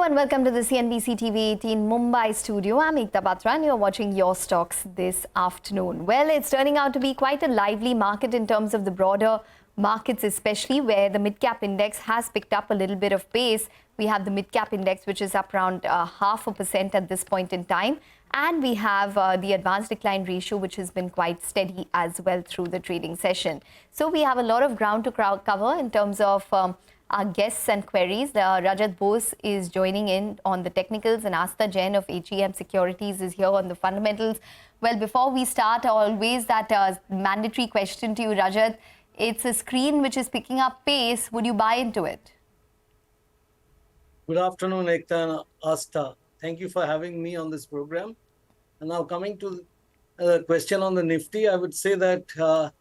and welcome to the CNBC TV18 Mumbai studio. I'm Ekta Batra and you're watching Your Stocks this afternoon. Well, it's turning out to be quite a lively market in terms of the broader markets, especially where the mid-cap index has picked up a little bit of pace. We have the mid-cap index, which is up around 0.5% at this point in time. And we have the advanced decline ratio, which has been quite steady as well through the trading session. So we have a lot of ground to cover in terms of our guests and queries. Rajat Bose is joining in on the technicals and Astha Jain of Hem Securities is here on the fundamentals. Well, before we start, always that mandatory question to you, Rajat. It's a screen which is picking up pace. Would you buy into it? Good afternoon, Ekta and Astha. Thank you for having me on this program. And now coming to the question on the Nifty, I would say that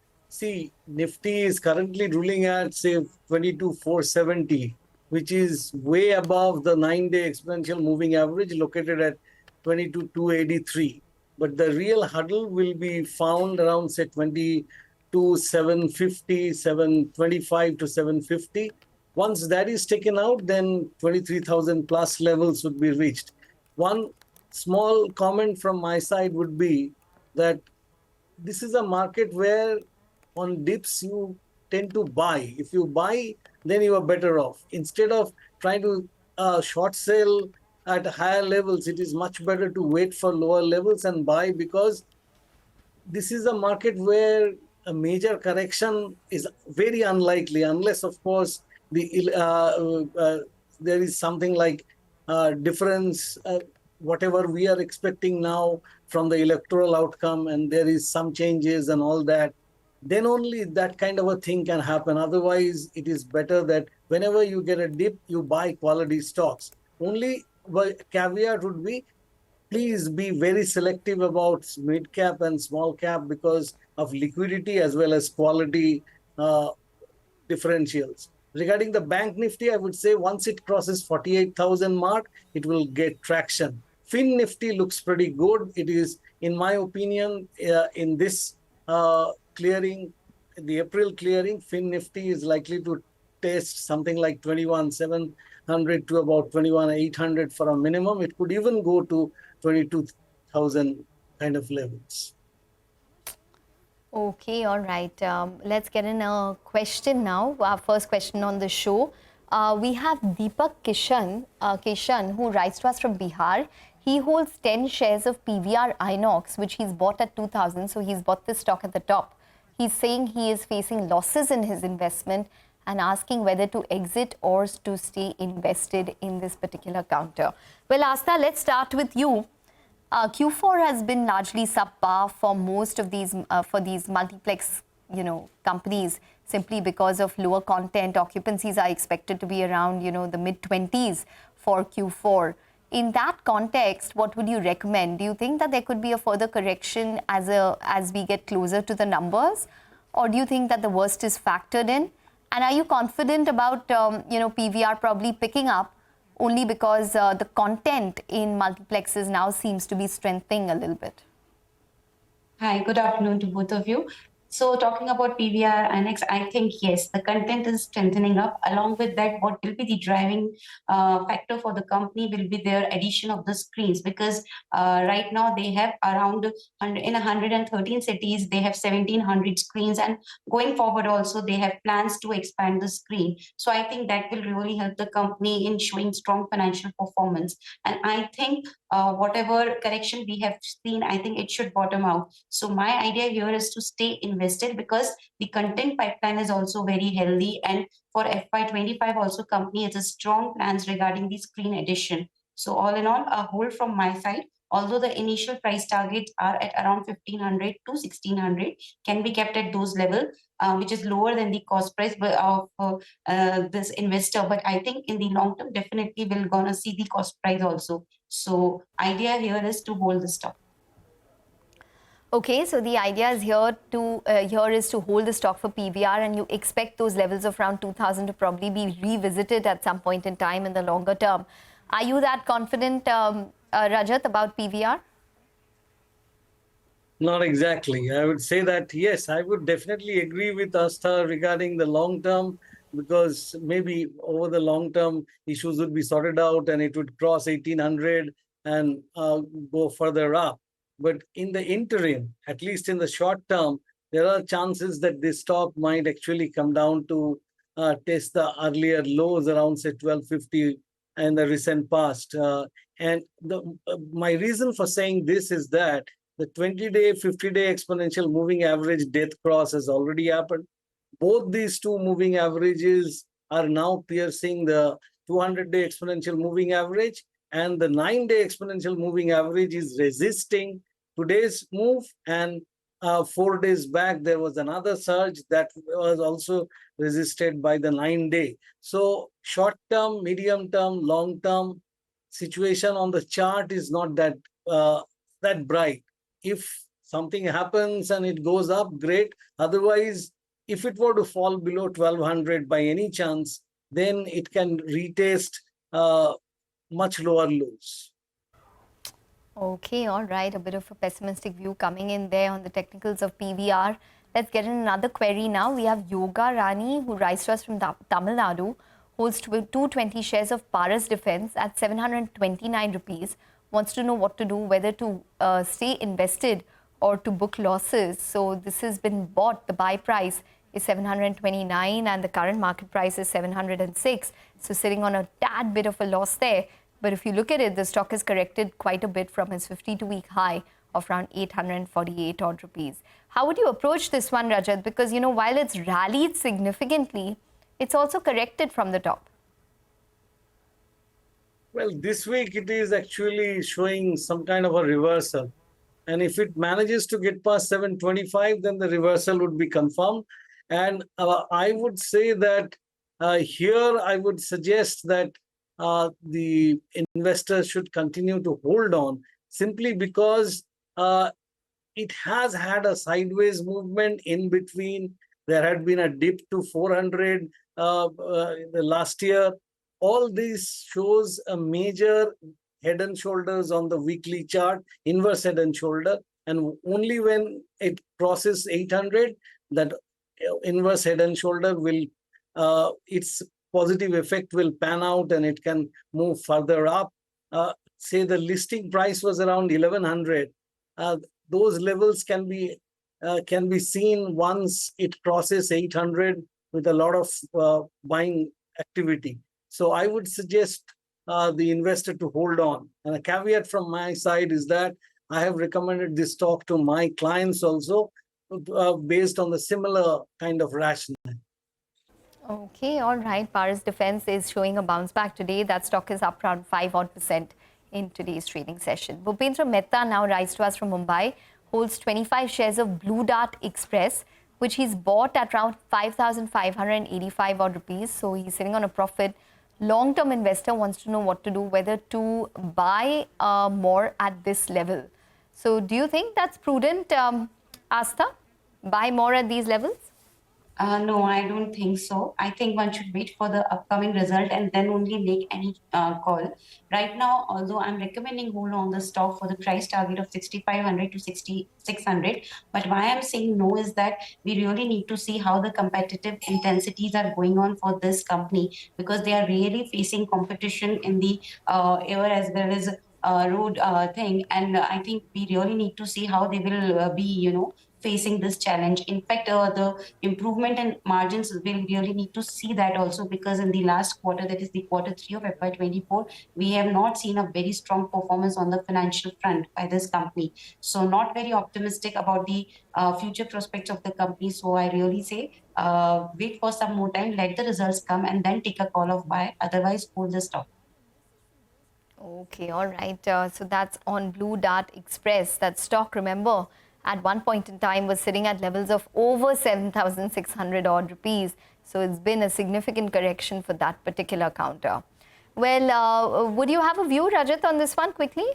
Nifty is currently ruling at, say, 22,470, which is way above the 9-day exponential moving average located at 22,283. But the real hurdle will be found around, say, 22,750, 725 to 750. Once that is taken out, then 23,000 plus levels would be reached. One small comment from my side would be that this is a market where on dips, you tend to buy. If you buy, then you are better off. Instead of trying to short sell at higher levels, it is much better to wait for lower levels and buy, because this is a market where a major correction is very unlikely, unless, of course, there is something like difference, whatever we are expecting now from the electoral outcome, and there is some changes and all that. Then only that kind of a thing can happen. Otherwise, it is better that whenever you get a dip, you buy quality stocks. Only caveat would be, please be very selective about mid cap and small cap because of liquidity as well as quality differentials. Regarding the Bank Nifty, I would say once it crosses 48,000 mark, it will get traction. Fin Nifty looks pretty good. It is, in my opinion, in this clearing, the April clearing, Fin Nifty is likely to test something like 21,700 to about 21,800 for a minimum. It could even go to 22,000 kind of levels. Okay, all right. Let's get in a question now. Our first question on the show. We have Deepak Kishan, who writes to us from Bihar. He holds 10 shares of PVR Inox, which he's bought at 2,000. So he's bought this stock at the top. He's saying he is facing losses in his investment and asking whether to exit or to stay invested in this particular counter. Well, Astha, let's start with you. Q4 has been largely subpar for most of these multiplex, companies, simply because of lower content. Occupancies are expected to be around, the mid-20s for Q4. In that context, what would you recommend? Do you think that there could be a further correction as we get closer to the numbers? Or do you think that the worst is factored in? And are you confident about, PVR probably picking up only because the content in multiplexes now seems to be strengthening a little bit? Hi, good afternoon to both of you. So talking about PVR Inox, I think, yes, the content is strengthening up. Along with that, what will be the driving factor for the company will be their addition of the screens, because right now they have around in 113 cities, they have 1,700 screens, and going forward also they have plans to expand the screen. So I think that will really help the company in showing strong financial performance. And I think whatever correction we have seen, I think it should bottom out. So my idea here is to stay invested, because the content pipeline is also very healthy, and for FY25 also company has a strong plans regarding the screen addition. So all in all, a hold from my side. Although the initial price targets are at around 1,500 to 1,600, can be kept at those levels, which is lower than the cost price of this investor. But I think in the long term, definitely we're gonna see the cost price also. So idea here is to hold the stock. Okay, so the idea is here to hold the stock for PVR, and you expect those levels of around 2,000 to probably be revisited at some point in time in the longer term. Are you that confident, Rajat, about PVR? Not exactly. I would say that, yes, I would definitely agree with Astha regarding the long term. because maybe over the long term issues would be sorted out and it would cross 1800 and go further up. But in the interim, at least in the short term, there are chances that this stock might actually come down to test the earlier lows around, say, 1250 in the recent past. My reason for saying this is that the 20-day, 50-day exponential moving average death cross has already happened. Both these two moving averages are now piercing the 200-day exponential moving average, and the 9-day exponential moving average is resisting today's move. And 4 days back, there was another surge that was also resisted by the 9-day. So short-term, medium-term, long-term situation on the chart is not that that bright. If something happens and it goes up, great. Otherwise, if it were to fall below 1200 by any chance, then it can retest much lower lows. Okay, all right. A bit of a pessimistic view coming in there on the technicals of PVR. Let's get in another query now. We have Yoga Rani, who writes to us from Tamil Nadu, holds 220 shares of Paras Defense at 729 rupees. Wants to know what to do, whether to stay invested or to book losses. So this has been bought. The buy price is 729 and the current market price is 706. So sitting on a tad bit of a loss there. But if you look at it, the stock has corrected quite a bit from its 52-week high of around 848 odd rupees. How would you approach this one, Rajat? Because, you know, while it's rallied significantly, it's also corrected from the top. Well, this week it is actually showing some kind of a reversal. And if it manages to get past 725, then the reversal would be confirmed. And I would say that here I would suggest that the investors should continue to hold on, simply because it has had a sideways movement in between. There had been a dip to 400 the last year. All this shows a major head and shoulders on the weekly chart, inverse head and shoulder. And only when it crosses 800, that inverse head and shoulder will, its positive effect will pan out and it can move further up. Say the listing price was around 1100. Those levels can be seen once it crosses 800 with a lot of buying activity. So I would suggest the investor to hold on. And a caveat from my side is that I have recommended this stock to my clients also based on the similar kind of rationale. Okay, all right. Paras Defense is showing a bounce back today. That stock is up around 5% in today's trading session. Bhupendra Mehta now writes to us from Mumbai, holds 25 shares of Blue Dart Express, which he's bought at around 5,585 odd rupees. So he's sitting on a profit. Long-term investor wants to know what to do, whether to buy more at this level. So do you think that's prudent, Astha? Buy more at these levels? No, I don't think so. I think one should wait for the upcoming result and then only make any call. Right now, although I'm recommending hold on the stock for the price target of 6,500 to 6,600, but why I'm saying no is that we really need to see how the competitive intensities are going on for this company, because they are really facing competition in the air as well as road thing. And I think we really need to see how they will be, facing this challenge. In fact, the improvement in margins, we'll really need to see that also, because in the last quarter, that is the quarter 3 of FY24, we have not seen a very strong performance on the financial front by this company. So not very optimistic about the future prospects of the company. So I really say wait for some more time, let the results come and then take a call of buy. Otherwise, hold the stock. Okay, all right. So that's on Blue Dart Express. That stock, remember, at one point in time was sitting at levels of over 7,600 odd rupees. So it's been a significant correction for that particular counter. Well, would you have a view, Rajat, on this one quickly?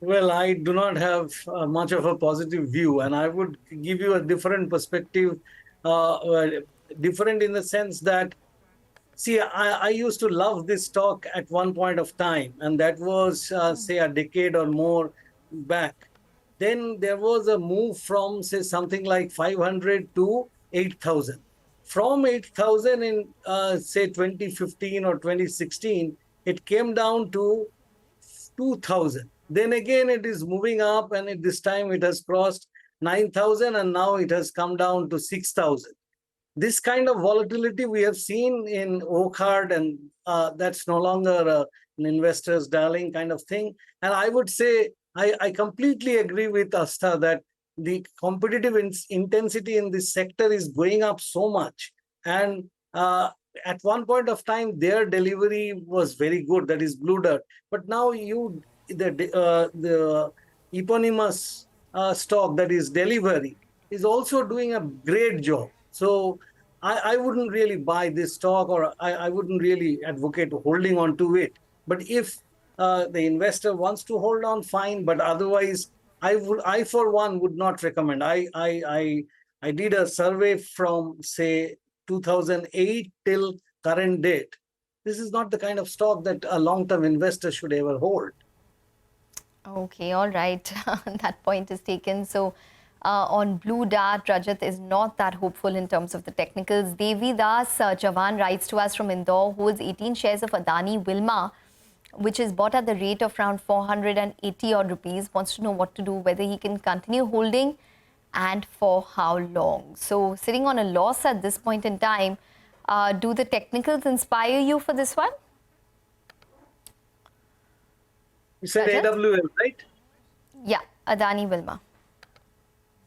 Well, I do not have much of a positive view, and I would give you a different perspective, different in the sense that, see, I used to love this stock at one point of time, and that was, say, a decade or more back. Then there was a move from, say, something like 500 to 8,000. From 8,000 in say 2015 or 2016, it came down to 2,000. Then again, it is moving up, and this time it has crossed 9,000, and now it has come down to 6,000. This kind of volatility we have seen in Oakhard, and that's no longer an investor's darling kind of thing. And I would say I completely agree with Astha that the competitive intensity in this sector is going up so much. And at one point of time, their delivery was very good, that is Blue Dart. But now the eponymous stock, that is Delivery, is also doing a great job. So I wouldn't really buy this stock, or I wouldn't really advocate holding on to it. But if the investor wants to hold on, fine. But otherwise, I for one would not recommend. I did a survey from say 2008 till current date. This is not the kind of stock that a long-term investor should ever hold. Okay, all right. That point is taken. So on Blue Dart, Rajat is not that hopeful in terms of the technicals. Devi Das Jawan writes to us from Indore, holds 18 shares of Adani Wilmar, which is bought at the rate of around 480 odd rupees. Wants to know what to do, whether he can continue holding and for how long. So sitting on a loss at this point in time, do the technicals inspire you for this one? You said Rajat? AWL, right? Yeah, Adani Wilmar.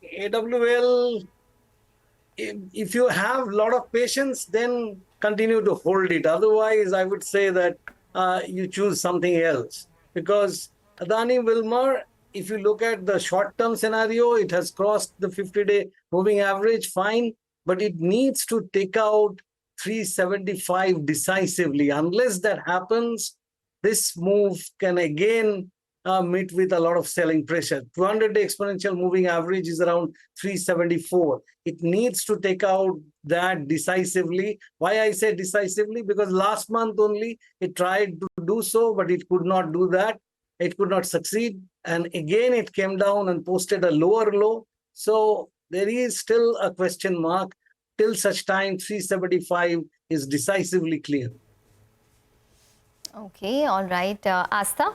AWL, if you have a lot of patience, then continue to hold it. Otherwise, I would say that you choose something else. Because Adani Wilmar, if you look at the short-term scenario, it has crossed the 50-day moving average, fine. But it needs to take out 375 decisively. Unless that happens, this move can again meet with a lot of selling pressure. 200-day exponential moving average is around 374. It needs to take out that decisively. Why I say decisively? Because last month only it tried to do so, but it could not do that. It could not succeed. And again, it came down and posted a lower low. So there is still a question mark till such time 375 is decisively clear. Okay, all right. Astha?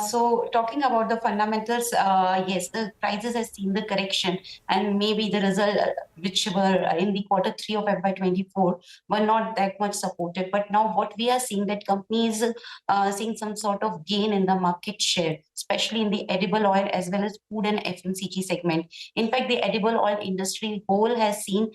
So talking about the fundamentals, yes, the prices have seen the correction, and maybe the result which were in the quarter 3 of FY24 were not that much supported. But now what we are seeing, that companies seeing some sort of gain in the market share, especially in the edible oil as well as food and FMCG segment. In fact, the edible oil industry whole has seen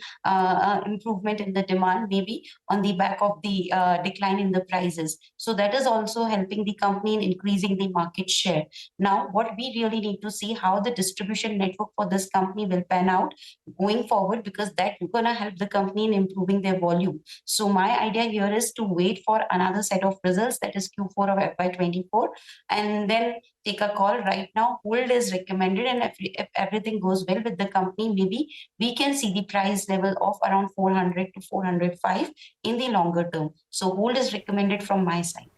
improvement in the demand, maybe on the back of the decline in the prices. So that is also helping the company in increasing the market share. Now, what we really need to see how the distribution network for this company will pan out going forward, because that's going to help the company in improving their volume. So my idea here is to wait for another set of results, that is Q4 of FY24, and then take a call. Right now, hold is recommended, and if everything goes well with the company, maybe we can see the price level of around 400 to 405 in the longer term. So hold is recommended from my side.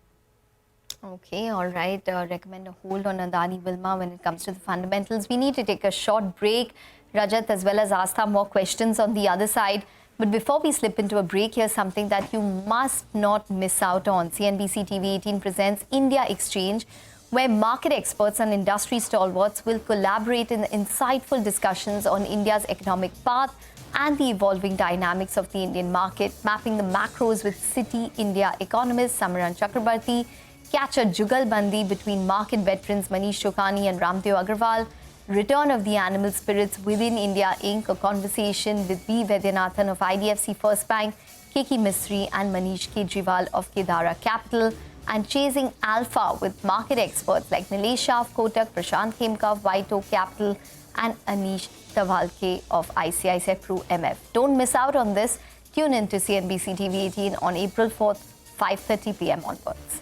Okay, all right. Recommend a hold on Adani Wilmar when it comes to the fundamentals. We need to take a short break. Rajat as well as Astha, more questions on the other side. But before we slip into a break, here's something that you must not miss out on. CNBC-TV18 presents India Exchange, where market experts and industry stalwarts will collaborate in insightful discussions on India's economic path and the evolving dynamics of the Indian market, mapping the macros with City India economist Samaran Chakrabarti. Catch a jugalbandi between market veterans Manish Chokhani and Ramdeo Agrawal. Return of the Animal Spirits Within India Inc., a conversation with B. Vaidyanathan of IDFC First Bank, Keki Misri and Manish Kejriwal of Kedara Capital. And Chasing Alpha with market experts like Nilesh Shah of Kotak, Prashant Khemka of White Oak Capital and Anish Tavalke of ICICI Pru MF. Don't miss out on this. Tune in to CNBC TV18 on April 4th, 5:30 p.m. onwards.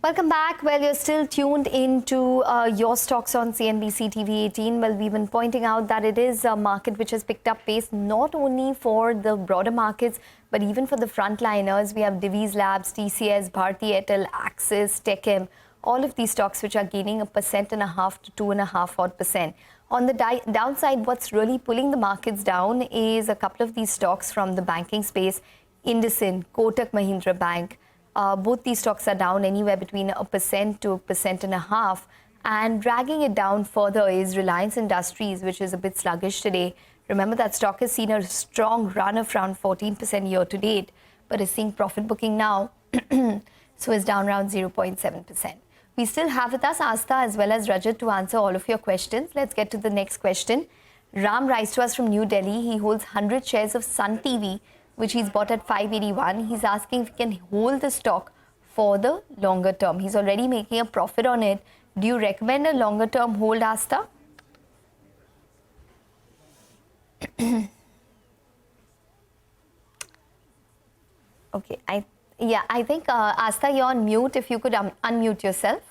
Welcome back. Well, you're still tuned into your stocks on CNBC TV18. Well, we've been pointing out that it is a market which has picked up pace not only for the broader markets, but even for the frontliners. We have Divi's Labs, TCS, Bharti Airtel, Axis, Techem, all of these stocks which are gaining 1.5% to 2.5% odd. On the downside, what's really pulling the markets down is a couple of these stocks from the banking space, IndusInd, Kotak Mahindra Bank. Both these stocks are down anywhere between 1% to 1.5%. And dragging it down further is Reliance Industries, which is a bit sluggish today. Remember that stock has seen a strong run of around 14% year to date, but is seeing profit booking now, so is down around 0.7%. We still have with us Astha as well as Rajat to answer all of your questions. Let's get to the next question. Ram writes to us from New Delhi. He holds 100 shares of Sun TV, which he's bought at 581. He's asking if he can hold the stock for the longer term. He's already making a profit on it. Do you recommend a longer term hold, Astha? Okay, I think Astha, you're on mute. If you could unmute yourself.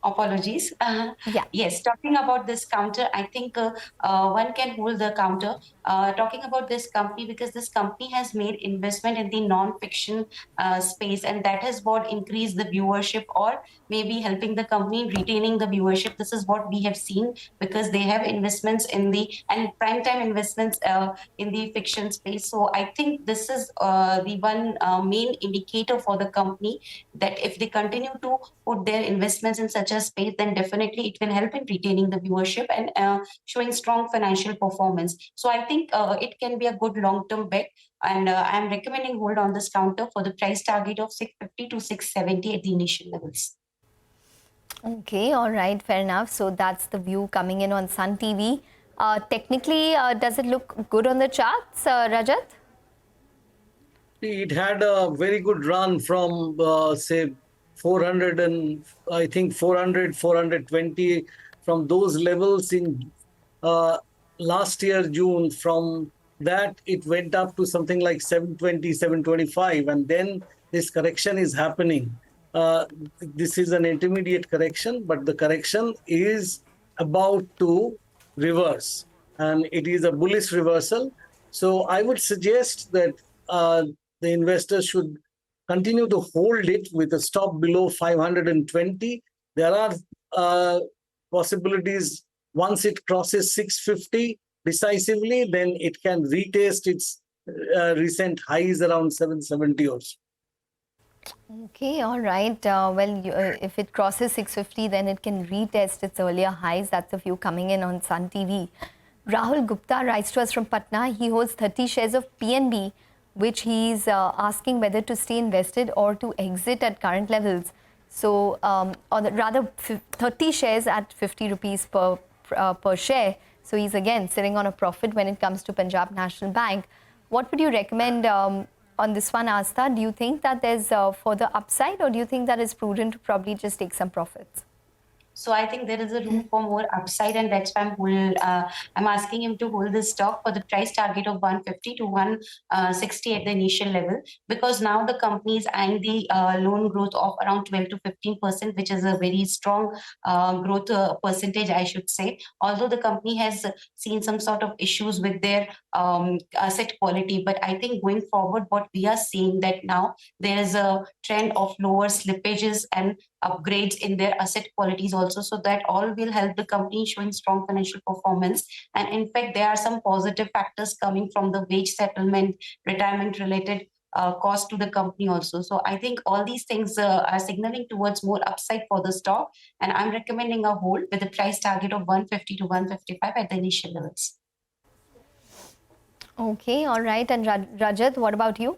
Apologies. Yeah. Yes, talking about this counter, I think one can hold the counter. Talking about this company, because this company has made investment in the non-fiction space, and that has what increased the viewership or maybe helping the company in retaining the viewership. This is what we have seen because they have investments in the and prime time investments in the fiction space. So I think this is the one main indicator for the company that if they continue to put their investments in such a space, then definitely it will help in retaining the viewership and showing strong financial performance. So I think it can be a good long-term bet, and I'm recommending hold on this counter for the price target of 650 to 670 at the initial levels. Okay, all right, fair enough. So that's the view coming in on Sun TV. Technically, does it look good on the charts, Rajat? It had a very good run from, say, 400 and I think 400, 420 from those levels in last year, June. From that, it went up to something like 720, 725. And then this correction is happening. This is an intermediate correction, but the correction is about to reverse. And it is a bullish reversal. So I would suggest that the investors should continue to hold it with a stop below 520. There are possibilities once it crosses 650 decisively, then it can retest its recent highs around 770 or so. Okay, all right. If it crosses 650, then it can retest its earlier highs. That's the view coming in on Sun TV. Rahul Gupta writes to us from Patna. He holds 30 shares of PNB, which he's asking whether to stay invested or to exit at current levels. So, or rather 30 shares at 50 rupees per share. So he's again sitting on a profit when it comes to Punjab National Bank. What would you recommend on this one, Astha? Do you think that there's further upside, or do you think that it's prudent to probably just take some profits? So I think there is a room for more upside, and that's why I'm asking him to hold this stock for the price target of 150 to 160 at the initial level, because now the company is eyeing the loan growth of around 12 to 15%, which is a very strong growth percentage, I should say. Although the company has seen some sort of issues with their asset quality, but I think going forward, what we are seeing that now there is a trend of lower slippages and upgrades in their asset qualities also, so that all will help the company showing strong financial performance. And in fact, there are some positive factors coming from the wage settlement, retirement related cost to the company also. So I think all these things are signaling towards more upside for the stock, and I'm recommending a hold with a price target of 150 to 155 at the initial levels. Okay, all right. And Rajat, what about you?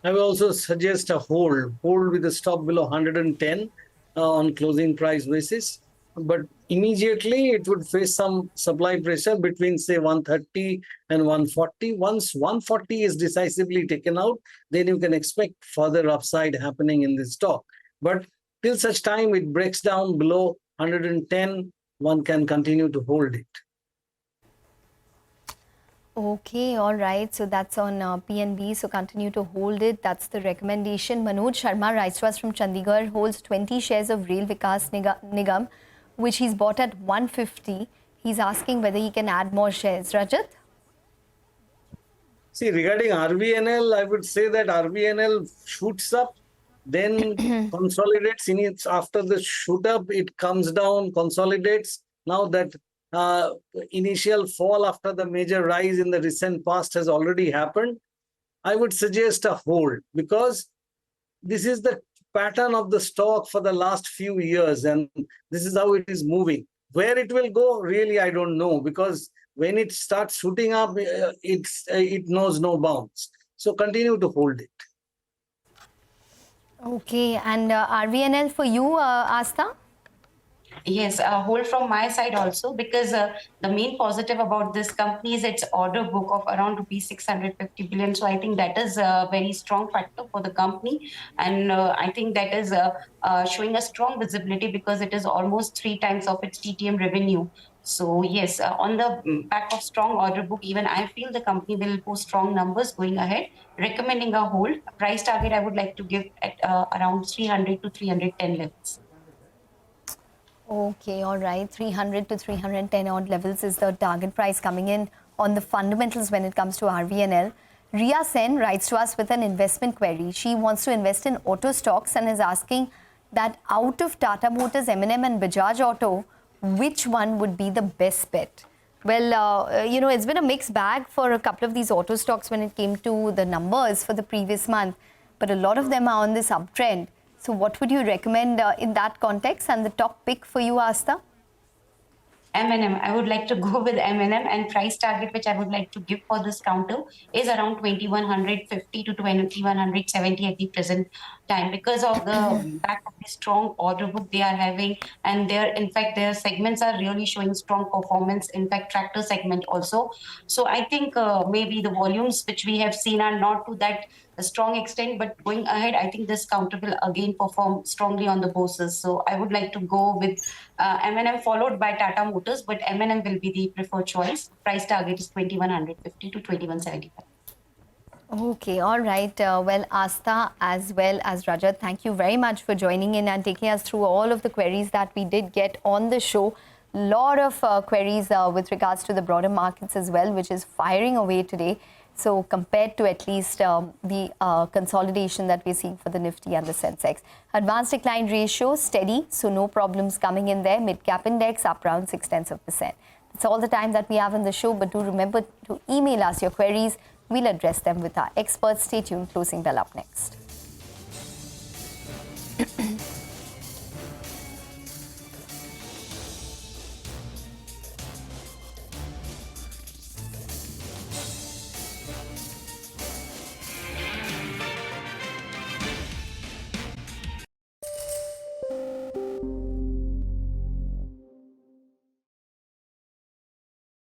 I will also suggest a hold with a stop below 110 on closing price basis. But immediately it would face some supply pressure between, say, 130 and 140. Once 140 is decisively taken out, then you can expect further upside happening in this stock. But till such time it breaks down below 110, one can continue to hold it. Okay, all right. So that's on PNB. So continue to hold it. That's the recommendation. Manoj Sharma writes to us from Chandigarh, holds 20 shares of Rail Vikas Nigam, which he's bought at 150. He's asking whether he can add more shares. Rajat? See, regarding RVNL, I would say that RVNL shoots up, then consolidates. After the shoot up, it comes down, consolidates. Now that initial fall after the major rise in the recent past has already happened, I would suggest a hold, because this is the pattern of the stock for the last few years, and this is how it is moving. Where it will go, really, I don't know, because when it starts shooting up, it knows no bounds. So continue to hold it. Okay, and RVNL for you, Astha? Yes, hold from my side also, because the main positive about this company is its order book of around rupees 650 billion. So I think that is a very strong factor for the company. And I think that is showing a strong visibility, because it is almost 3 times of its TTM revenue. So yes, on the back of strong order book, even I feel the company will post strong numbers going ahead. Recommending a hold. Price target I would like to give at around 300 to 310 levels. Okay, all right. 300 to 310 odd levels is the target price coming in on the fundamentals when it comes to RVNL. Ria Sen writes to us with an investment query. She wants to invest in auto stocks and is asking that out of Tata Motors, M&M and Bajaj Auto, which one would be the best bet? Well, it's been a mixed bag for a couple of these auto stocks when it came to the numbers for the previous month, but a lot of them are on this uptrend. So what would you recommend in that context? And the top pick for you, Astha? M&M. I would like to go with M&M, and price target which I would like to give for this counter is around 2150 to 2170 at the present time, because of the back of the strong order book they are having, and their segments are really showing strong performance. In fact, tractor segment also. So I think maybe the volumes which we have seen are not to that a strong extent, but going ahead, I think this counter will again perform strongly on the Boses. So I would like to go with M&M followed by Tata Motors, but M&M will be the preferred choice. Price target is 2150 to 2175. Okay, all right. Well, Astha as well as Rajat, thank you very much for joining in and taking us through all of the queries that we did get on the show. Lot of queries with regards to the broader markets as well, which is firing away today. So compared to at least the consolidation that we're seeing for the Nifty and the Sensex. Advanced decline ratio steady, so no problems coming in there. Mid-cap index up around 0.6%. That's all the time that we have in the show, but do remember to email us your queries. We'll address them with our experts. Stay tuned. Closing bell up next.